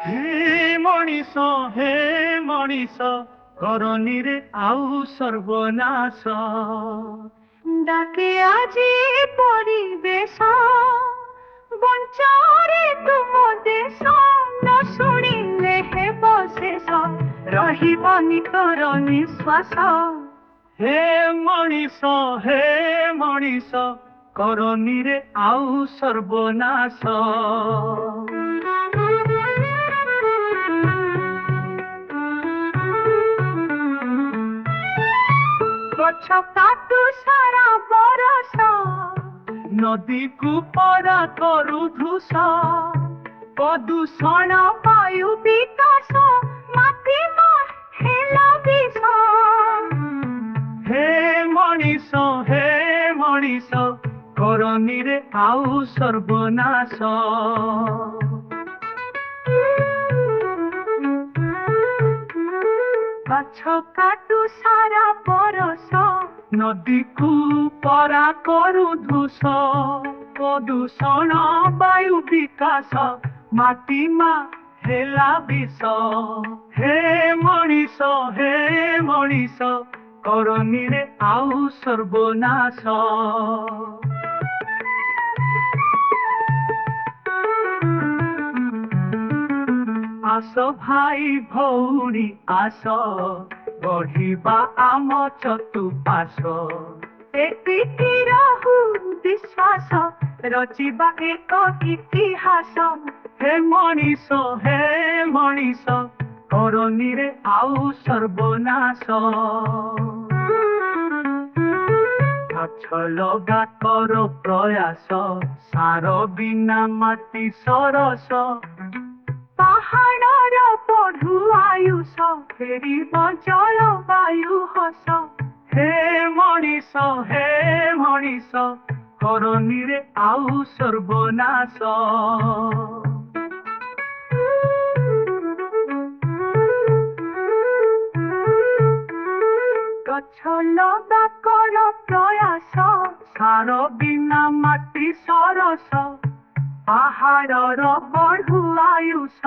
ହେ ମଣିଷ କରନିରେ ଆଉ ସର୍ବନାଶ। ডাকে আজি ପରିବେଶ ବଞ୍ଚାରେ ତୁମ ଦେଶ ନ ଶୁଣିଲେ ହେବ ଶେଷ ରହିବନି ତୋର ନିଶ୍ୱାସ। ହେ ମଣିଷ କରନିରେ ଆଉ ସର୍ବନାଶ। ଗଛ କାଟୁ ସାରା ବରଷ ନଦୀକୁ ପରା କରୁ ଧୂସ। ପ୍ରଦୂଷଣ ବାୟୁ ବିକାଶ ମାଟି ହେଲା ବିଷ। ହେ ମଣିଷ କରନିରେ ଆଉ ସର୍ବନାଶ। ଗଛ କାଟୁ ସାରା ବରଷ ନଦୀକୁ ପରା କରୁ ଧୂସ। ପ୍ରଦୂଷଣ ବାୟୁ ବିକାଶ ମାଟି ହେଲା ବିଷ। ହେ ମଣିଷ କରନିରେ ଆଉ ସର୍ବନାଶ। ଆସ ଭାଇ ଭଉଣୀ ଆସ ବଢିବା ଆମ ଚତୁଃପାର୍ଶ୍ୱ। ଏ ପ୍ରୀତିର ବିଶ୍ୱାସ ରଚିବା ଏକ ଇତିହାସ। ହେ ମଣିଷ କରନିରେ ଆଉ ସର୍ବନାଶ। ଗଛ ଲଗା କର ପ୍ରୟାସ ସାର ବିନା ମାଟି ସରସ। ପାହାଡ଼ର ବଢୁ ଆୟୁଷ ଫେରିବ ଜଳବାୟୁ ହସ। ହେ ମଣିଷ କରନିରେ ଆଉ ସର୍ବନାଶ। ଗଛ ଲଗା କର ପ୍ରୟାସ ସାର ବିନା ମାଟି ସରସ। ପାହାଡ଼ର ବଢୁ ଆୟୁଷ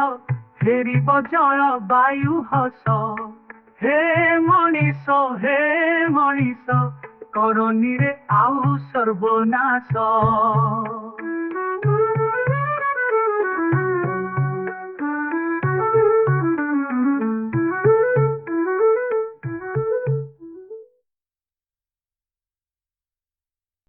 ଫେରିବ ଜଳବାୟୁ ହସ। ହେ ମଣିଷ କରନିରେ ଆଉ ସର୍ବନାଶ।